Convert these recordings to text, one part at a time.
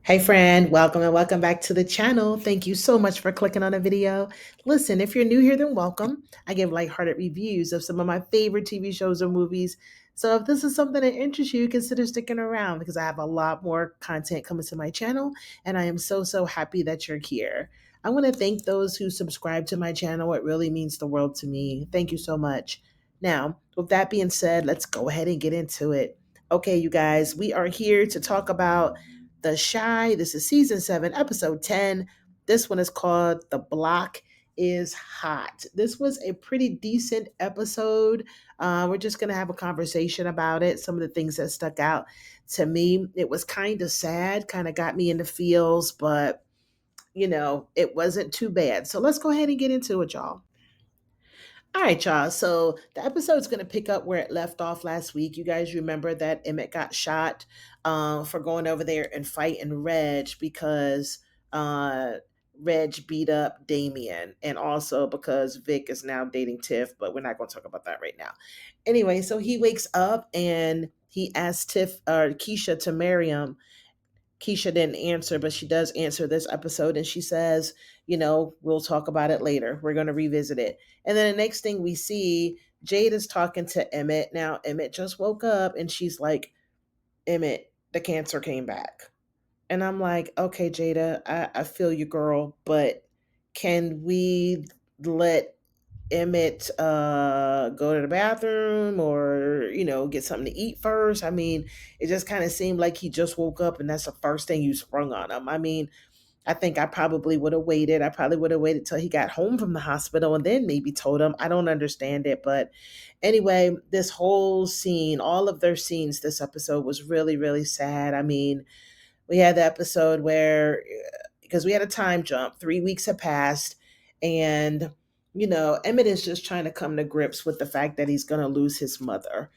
Hey friend, welcome and welcome back to the channel. Thank you so much for clicking on the video. Listen, if you're new here, then welcome. I give lighthearted reviews of some of my favorite TV shows or movies. So if this is something that interests you, consider sticking around because I have a lot more content coming to my channel and I am so happy that you're here. I want to thank those who subscribe to my channel. It really means the world to me. Thank you so much. Now, with that being said, let's go ahead and get into it. Okay, you guys, we are here to talk about the Shy. This is season 7, episode 10. This one is called The Block is Hot. This was a pretty decent episode. We're just going to have a conversation about it. Some of the things that stuck out to me, it was kind of sad, kind of got me in the feels, but it wasn't too bad. So let's go ahead and get into it, y'all. All right, y'all. So the episode's going to pick up where it left off last week. You guys remember that Emmett got shot for going over there and fighting Reg because Reg beat up Damien, and also because Vic is now dating Tiff, but we're not going to talk about that right now. Anyway, so he wakes up and he asks Tiff or Keisha to marry him. Keisha didn't answer, but she does answer this episode and she says, we'll talk about it later. We're going to revisit it. And then the next thing we see, Jade is talking to Emmett. Now, Emmett just woke up and she's like, Emmett, the cancer came back. And I'm like, okay, Jada, I feel you, girl, but can we let Emmett go to the bathroom or, get something to eat first? I mean, it just kind of seemed like he just woke up and that's the first thing you sprung on him. I mean, I think I probably would have waited. I probably would have waited till he got home from the hospital and then maybe told him. I don't understand it. But anyway, this whole scene, all of their scenes this episode was really sad. I mean, we had the episode where, because we had a time jump, 3 weeks had passed, and Emmett is just trying to come to grips with the fact that he's going to lose his mother.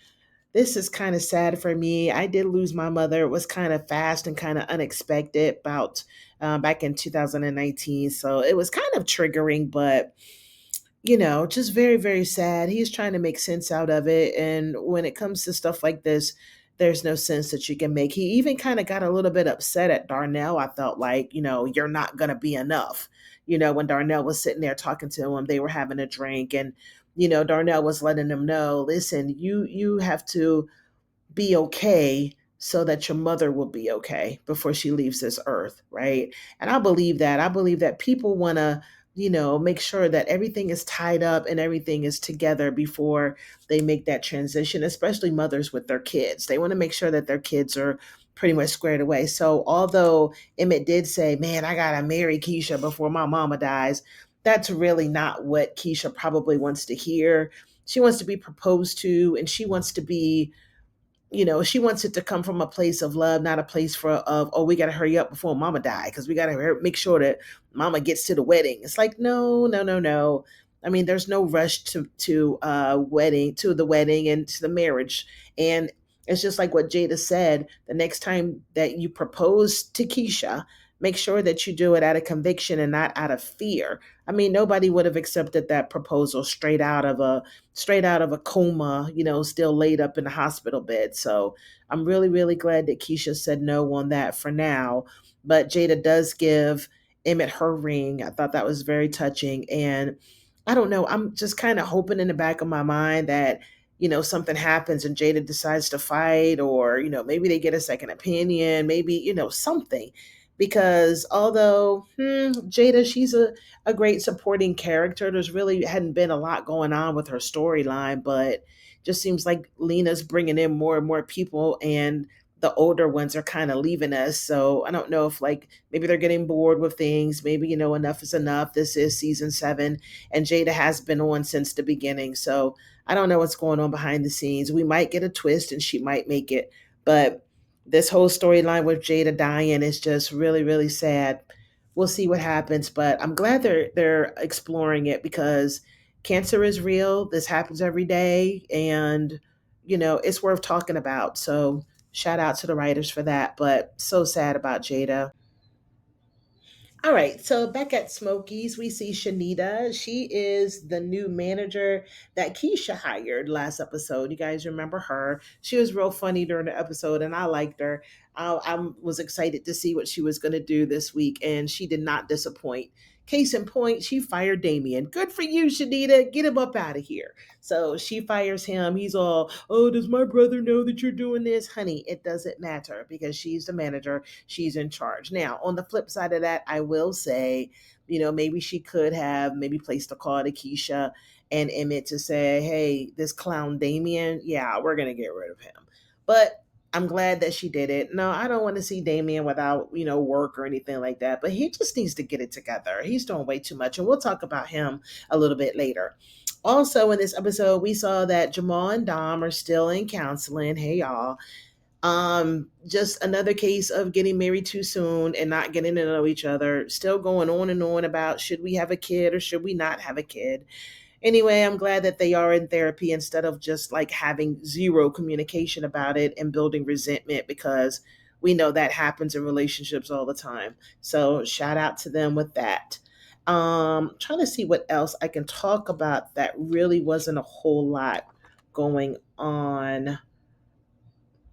This is kind of sad for me. I did lose my mother. It was kind of fast and kind of unexpected about back in 2019. So it was kind of triggering, but just very sad. He's trying to make sense out of it. And when it comes to stuff like this, there's no sense that you can make. He even kind of got a little bit upset at Darnell. I felt like, you're not going to be enough. When Darnell was sitting there talking to him, they were having a drink and, Darnell was letting him know, listen, you have to be okay so that your mother will be okay before she leaves this earth, right? And I believe that. I believe that people want to, make sure that everything is tied up and everything is together before they make that transition, especially mothers with their kids. They want to make sure that their kids are pretty much squared away. So although Emmett did say, man, I got to marry Keisha before my mama dies, that's really not what Keisha probably wants to hear. She wants to be proposed to and she wants to be, she wants it to come from a place of love, not a place of, oh, we got to hurry up before mama die because we got to make sure that mama gets to the wedding. It's like, no. I mean, there's no rush to the wedding and to the marriage. And it's just like what Jada said, the next time that you propose to Keisha, make sure that you do it out of conviction and not out of fear. I mean, nobody would have accepted that proposal straight out of a coma, still laid up in the hospital bed. So I'm really glad that Keisha said no on that for now. But Jada does give Emmett her ring. I thought that was very touching. And I don't know, I'm just kind of hoping in the back of my mind that, something happens and Jada decides to fight, or, maybe they get a second opinion, maybe, something. Because although Jada, she's a great supporting character. There's really hadn't been a lot going on with her storyline, but just seems like Lena's bringing in more and more people, and the older ones are kind of leaving us. So I don't know if like maybe they're getting bored with things. Maybe enough is enough. This is season 7, and Jada has been on since the beginning. So I don't know what's going on behind the scenes. We might get a twist, and she might make it, but this whole storyline with Jada dying is just really sad. We'll see what happens, but I'm glad they're exploring it because cancer is real. This happens every day, and it's worth talking about. So shout out to the writers for that. But so sad about Jada. All right, so back at Smokies, we see Shanita. She is the new manager that Keisha hired last episode. You guys remember her? She was real funny during the episode, and I liked her. I was excited to see what she was going to do this week, and she did not disappoint. Case in point, she fired Damien. Good for you, Shanita. Get him up out of here. So she fires him. He's all, oh, does my brother know that you're doing this? Honey, it doesn't matter because she's the manager. She's in charge. Now, on the flip side of that, I will say, maybe she could have maybe placed a call to Keisha and Emmett to say, hey, this clown Damien, yeah, we're going to get rid of him. But I'm glad that she did it. No, I don't want to see Damien without, work or anything like that. But he just needs to get it together. He's doing way too much. And we'll talk about him a little bit later. Also, in this episode, we saw that Jamal and Dom are still in counseling. Hey, y'all. Just another case of getting married too soon and not getting to know each other. Still going on and on about should we have a kid or should we not have a kid. Anyway, I'm glad that they are in therapy instead of just like having zero communication about it and building resentment, because we know that happens in relationships all the time. So shout out to them with that. Trying to see what else I can talk about that really wasn't a whole lot going on.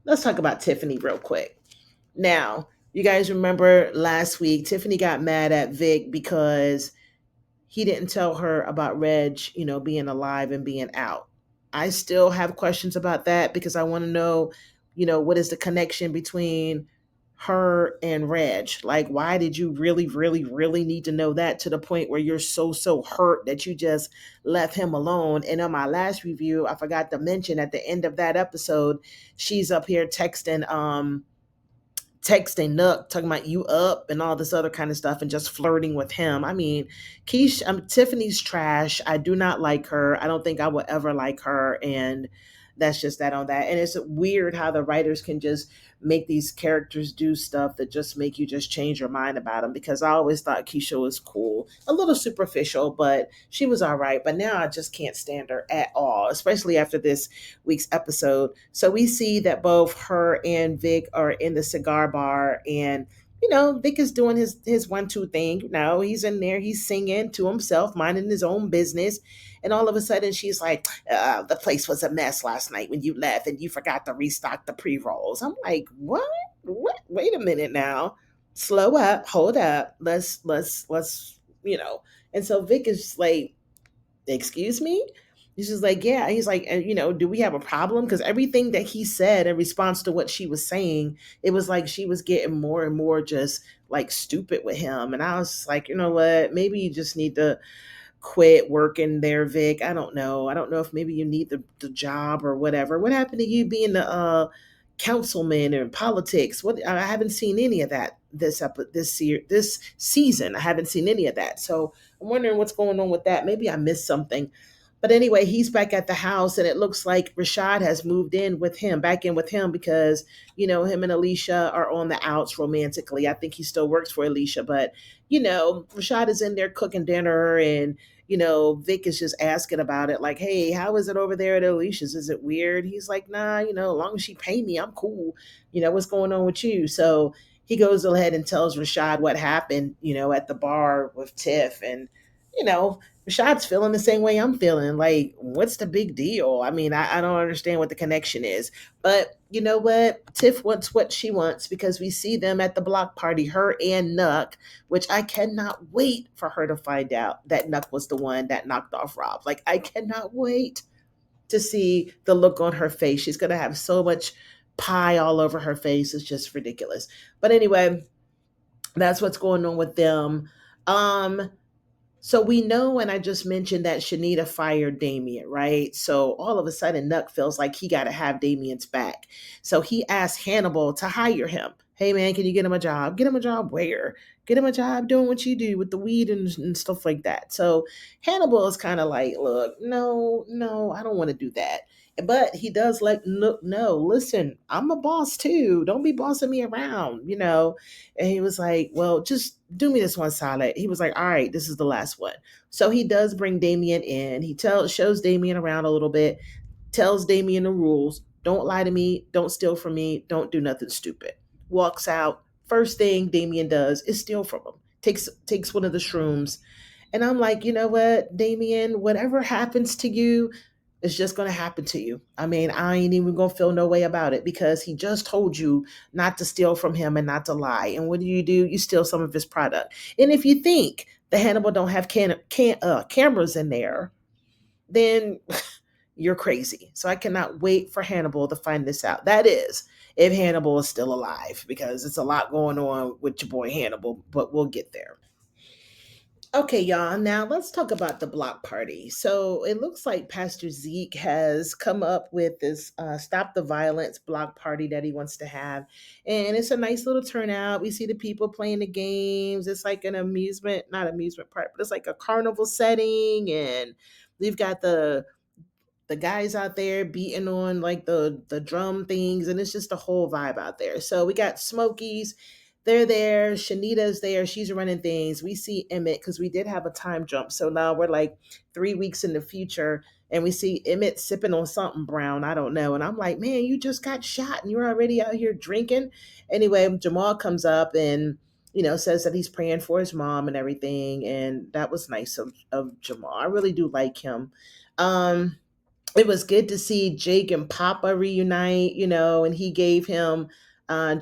Let's talk about Tiffany real quick. Now, you guys remember last week, Tiffany got mad at Vic because he didn't tell her about Reg, being alive and being out. I still have questions about that because I want to know, what is the connection between her and Reg? Like, why did you really, really, really need to know that to the point where you're so hurt that you just left him alone? And on my last review, I forgot to mention at the end of that episode, she's up here texting Nook, talking about you up and all this other kind of stuff and just flirting with him. I mean, Tiffany's trash. I do not like her. I don't think I will ever like her. And that's just that on that. And it's weird how the writers can just make these characters do stuff that just make you just change your mind about them, because I always thought Keisha was cool. A little superficial, but she was all right. But now I just can't stand her at all, especially after this week's episode. So we see that both her and Vic are in the cigar bar, and Vic is doing his 1-2 thing. He's in there, he's singing to himself, minding his own business. And all of a sudden she's like, the place was a mess last night when you left and you forgot to restock the pre-rolls. I'm like, what, wait a minute now, slow up, hold up, let's and so Vic is like, excuse me. He's just like, yeah. He's like, do we have a problem? Because everything that he said in response to what she was saying, it was like she was getting more and more just like stupid with him. And I was just like, you know what? Maybe you just need to quit working there, Vic. I don't know. I don't know if maybe you need the job or whatever. What happened to you being the councilman or politics? What, I haven't seen any of that this season. I haven't seen any of that. So I'm wondering what's going on with that. Maybe I missed something. But anyway, he's back at the house, and it looks like Rashad has moved in with him, back in with him, because, him and Alicia are on the outs romantically. I think he still works for Alicia, but, Rashad is in there cooking dinner, and, Vic is just asking about it, like, hey, how is it over there at Alicia's? Is it weird? He's like, nah, as long as she pay me, I'm cool. What's going on with you? So he goes ahead and tells Rashad what happened, at the bar with Tiff, and, you know, Rashad's feeling the same way I'm feeling. Like, what's the big deal? I mean, I don't understand what the connection is. But you know what? Tiff wants what she wants, because we see them at the block party, her and Nuck, which I cannot wait for her to find out that Nuck was the one that knocked off Rob. Like, I cannot wait to see the look on her face. She's going to have so much pie all over her face. It's just ridiculous. But anyway, that's what's going on with them. Um, so we know, and I just mentioned that Shanita fired Damien, right? So all of a sudden, Nuck feels like he got to have Damien's back. So he asked Hannibal to hire him. Hey, man, can you get him a job? Get him a job where? Get him a job doing what you do with the weed and stuff like that. So Hannibal is kind of like, look, no, I don't want to do that. But he does let Nook know, listen, I'm a boss too. Don't be bossing me around. And he was like, well, just do me this one solid. He was like, all right, this is the last one. So he does bring Damien in. He shows Damien around a little bit, tells Damien the rules. Don't lie to me. Don't steal from me. Don't do nothing stupid. Walks out. First thing Damien does is steal from him. Takes one of the shrooms. And I'm like, you know what, Damien, whatever happens to you, It's just going to happen to you. I mean, I ain't even going to feel no way about it because he just told you not to steal from him and not to lie. And what do? You steal some of his product. And if you think the Hannibal don't have cameras in there, then you're crazy. So I cannot wait for Hannibal to find this out. That is, if Hannibal is still alive, because it's a lot going on with your boy Hannibal, but we'll get there. Okay, y'all. Now let's talk about the block party. So it looks like Pastor Zeke has come up with this "Stop the Violence" block party that he wants to have, and it's a nice little turnout. We see the people playing the games. It's like an amusement, not amusement park, but it's like a carnival setting, and we've got the guys out there beating on like the drum things, and it's just a whole vibe out there. So we got Smokies, they're there. Shanita's there. She's running things. We see Emmett because we did have a time jump. So now we're like 3 weeks in the future, and we see Emmett sipping on something brown. I don't know. And I'm like, man, you just got shot and you're already out here drinking. Anyway, Jamal comes up and says that he's praying for his mom and everything. And that was nice of Jamal. I really do like him. Um, it was good to see Jake and Papa reunite, and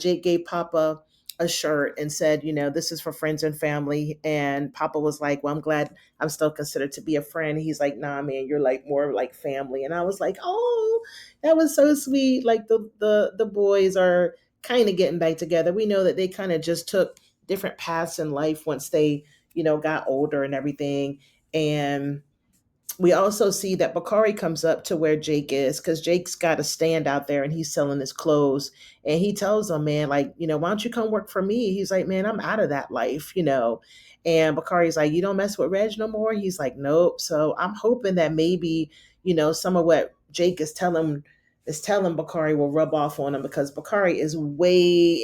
Jake gave Papa a shirt and said, this is for friends and family. And Papa was like, well, I'm glad I'm still considered to be a friend. He's like, nah, man, you're like more like family. And I was like, oh, that was so sweet. Like the boys are kind of getting back together. We know that they kind of just took different paths in life once they, got older and everything. And we also see that Bakari comes up to where Jake is because Jake's got a stand out there and he's selling his clothes. And he tells him, man, like, why don't you come work for me? He's like, man, I'm out of that life. And Bakari's like, you don't mess with Reg no more? He's like, nope. So I'm hoping that maybe, some of what Jake is telling Bakari will rub off on him because Bakari is way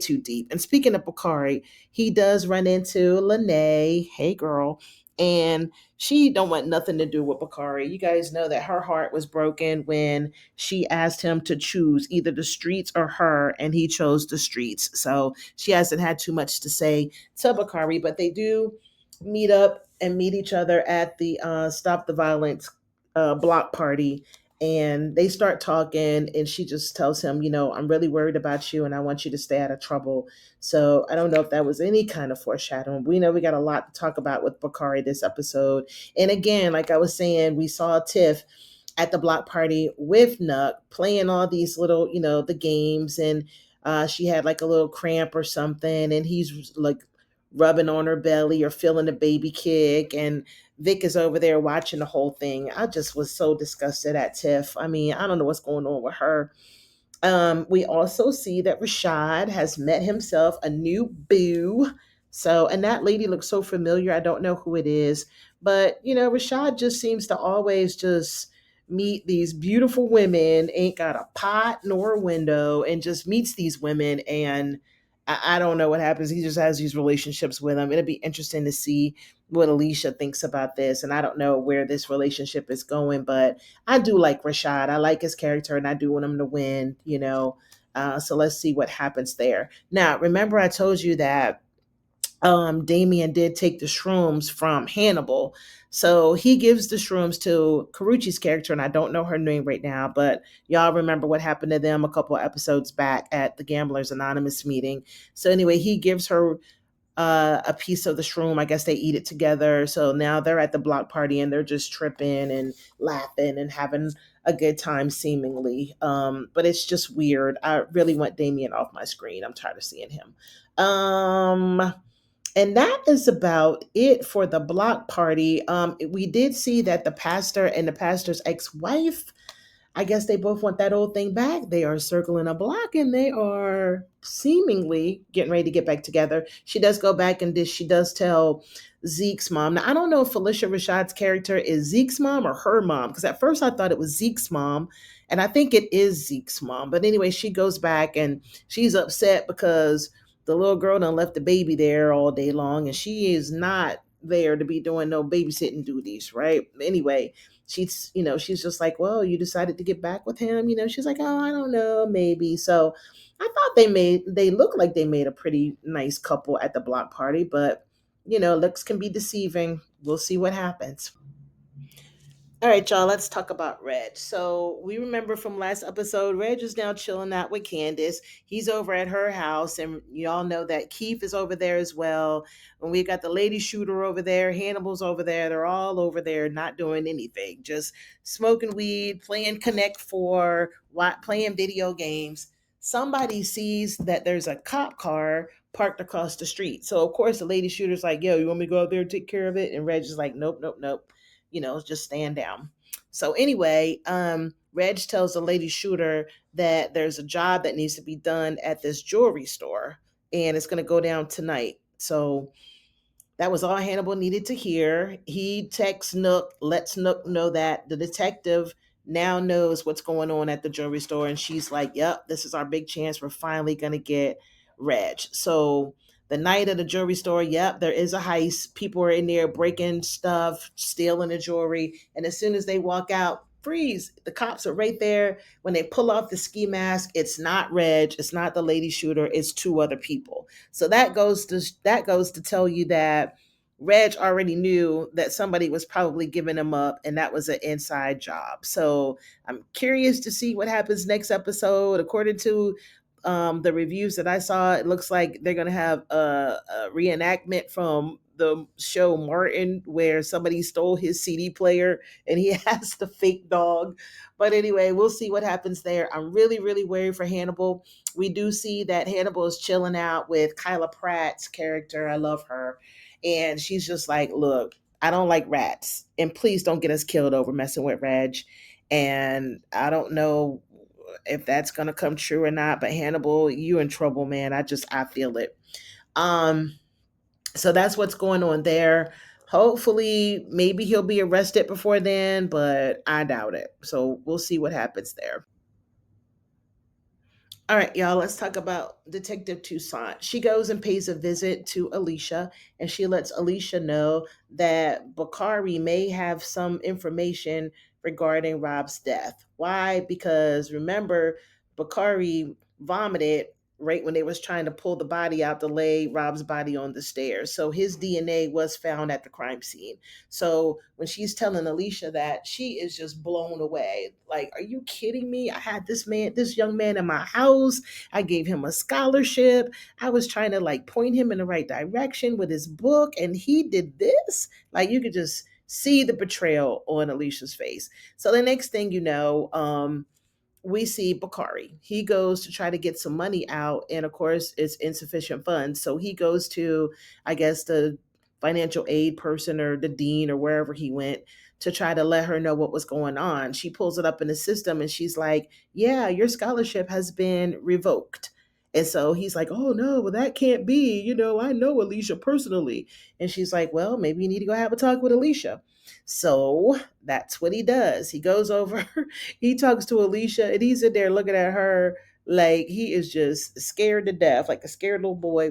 too deep. And speaking of Bakari, he does run into Lene. Hey, girl. And she don't want nothing to do with Bakari. You guys know that her heart was broken when she asked him to choose either the streets or her, and he chose the streets. So she hasn't had too much to say to Bakari, but they do meet up and meet each other at the Stop the Violence block party. And they start talking, and she just tells him, I'm really worried about you and I want you to stay out of trouble. So I don't know if that was any kind of foreshadowing. We know we got a lot to talk about with Bakari this episode. And again, like I was saying, we saw Tiff at the block party with Nuck playing all these little, the games. And she had like a little cramp or something. And he's like rubbing on her belly or feeling a baby kick. And Vic is over there watching the whole thing. I just was so disgusted at Tiff. I mean, I don't know what's going on with her. We also see that Rashad has met himself a new boo. So, and that lady looks so familiar. I don't know who it is, but Rashad just seems to always just meet these beautiful women, ain't got a pot nor a window, and just meets these women. And I don't know what happens. He just has these relationships with them. It'll be interesting to see what Alicia thinks about this. And I don't know where this relationship is going, but I do like Rashad. I like his character and I do want him to win. So let's see what happens there. Now, remember I told you that Damien did take the shrooms from Hannibal. So he gives the shrooms to Karuchi's character, and I don't know her name right now, but y'all remember what happened to them a couple of episodes back at the Gamblers Anonymous meeting. So anyway, he gives her a piece of the shroom. I guess they eat it together. So now they're at the block party and they're just tripping and laughing and having a good time, seemingly. But it's just weird. I really want Damien off my screen. I'm tired of seeing him. And that is about it for the block party. We did see that the pastor and the pastor's ex-wife, I guess they both want that old thing back. They are circling a block and they are seemingly getting ready to get back together. She does go back and she does tell Zeke's mom. Now, I don't know if Felicia Rashad's character is Zeke's mom or her mom, because at first I thought it was Zeke's mom, and I think it is Zeke's mom. But anyway, she goes back and she's upset because the little girl done left the baby there all day long, and she is not there to be doing no babysitting duties, right? Anyway, she's just like, well, you decided to get back with him. She's like, oh, I don't know, maybe. So I thought they looked like they made a pretty nice couple at the block party, but looks can be deceiving. We'll see what happens. All right, y'all, let's talk about Reg. So we remember from last episode, Reg is now chilling out with Candace. He's over at her house, and y'all know that Keith is over there as well. And we got the lady shooter over there, Hannibal's over there. They're all over there not doing anything, just smoking weed, playing Connect Four, playing video games. Somebody sees that there's a cop car parked across the street. So of course the lady shooter's like, "Yo, you want me to go out there and take care of it?" And Reg is like, "Nope, nope, nope, just stand down." So anyway, Reg tells the lady shooter that there's a job that needs to be done at this jewelry store, and it's going to go down tonight. So that was all Hannibal needed to hear. He texts Nook, lets Nook know that the detective now knows what's going on at the jewelry store. And she's like, "Yep, this is our big chance. We're finally going to get Reg." So the night of the jewelry store, yep, there is a heist. People are in there breaking stuff, stealing the jewelry. And as soon as they walk out, freeze. The cops are right there. When they pull off the ski mask, it's not Reg, it's not the lady shooter, it's two other people. So that goes to tell you that Reg already knew that somebody was probably giving him up, and that was an inside job. So I'm curious to see what happens next episode. According to the reviews that I saw, it looks like they're gonna have a reenactment from the show Martin, where somebody stole his CD player and he has the fake dog. But anyway, we'll see what happens there. I'm really, really worried for Hannibal. We do see that Hannibal is chilling out with Kyla Pratt's character. I love her. And she's just like, "Look, I don't like rats. And please don't get us killed over messing with Reg." And I don't know if that's gonna come true or not, but Hannibal, you in trouble, man. I feel it. Um, so that's what's going on there. Hopefully, maybe he'll be arrested before then, but I doubt it. So we'll see what happens there. All right, y'all, let's talk about Detective Toussaint. She goes and pays a visit to Alicia, and she lets Alicia know that Bakari may have some information regarding Rob's death. Why? Because remember, Bakari vomited right when they was trying to pull the body out to lay Rob's body on the stairs. So his DNA was found at the crime scene. So when she's telling Alicia that, she is just blown away. Like, are you kidding me? I had this young man in my house. I gave him a scholarship. I was trying to like point him in the right direction with his book, and he did this. Like, you could just see the betrayal on Alicia's face. So the next thing you know, we see Bakari. He goes to try to get some money out, and of course, it's insufficient funds. So he goes to, I guess, the financial aid person or the dean or wherever he went to try to let her know what was going on. She pulls it up in the system and she's like, "Yeah, your scholarship has been revoked." And so he's like, "Oh no, well, that can't be. I know Alicia personally." And she's like, "Well, maybe you need to go have a talk with Alicia." So that's what he does. He goes over, he talks to Alicia, and he's in there looking at her like he is just scared to death, like a scared little boy.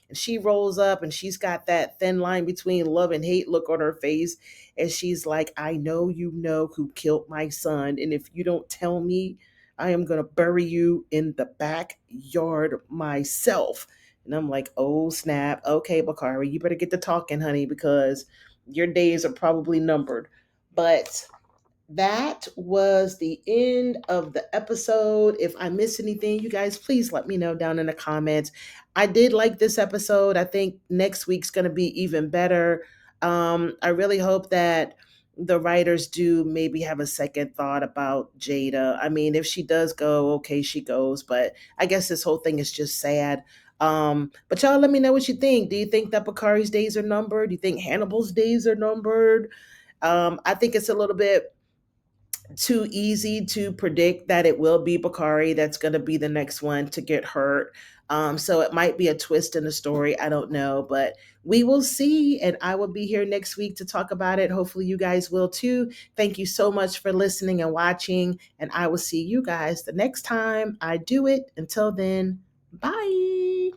And she rolls up and she's got that thin line between love and hate look on her face. And she's like, "I know you know who killed my son. And if you don't tell me, I am going to bury you in the backyard myself." And I'm like, "Oh, snap. Okay, Bakari, you better get to talking, honey, because your days are probably numbered." But that was the end of the episode. If I missed anything, you guys, please let me know down in the comments. I did like this episode. I think next week's going to be even better. I really hope that the writers do maybe have a second thought about Jada. I mean, if she does go, okay, she goes, but I guess this whole thing is just sad. But y'all let me know what you think. Do you think that Bakari's days are numbered? Do you think Hannibal's days are numbered? I think it's a little bit too easy to predict that it will be Bakari that's going to be the next one to get hurt. So it might be a twist in the story. I don't know, but we will see. And I will be here next week to talk about it. Hopefully, you guys will too. Thank you so much for listening and watching. And I will see you guys the next time I do it. Until then, bye.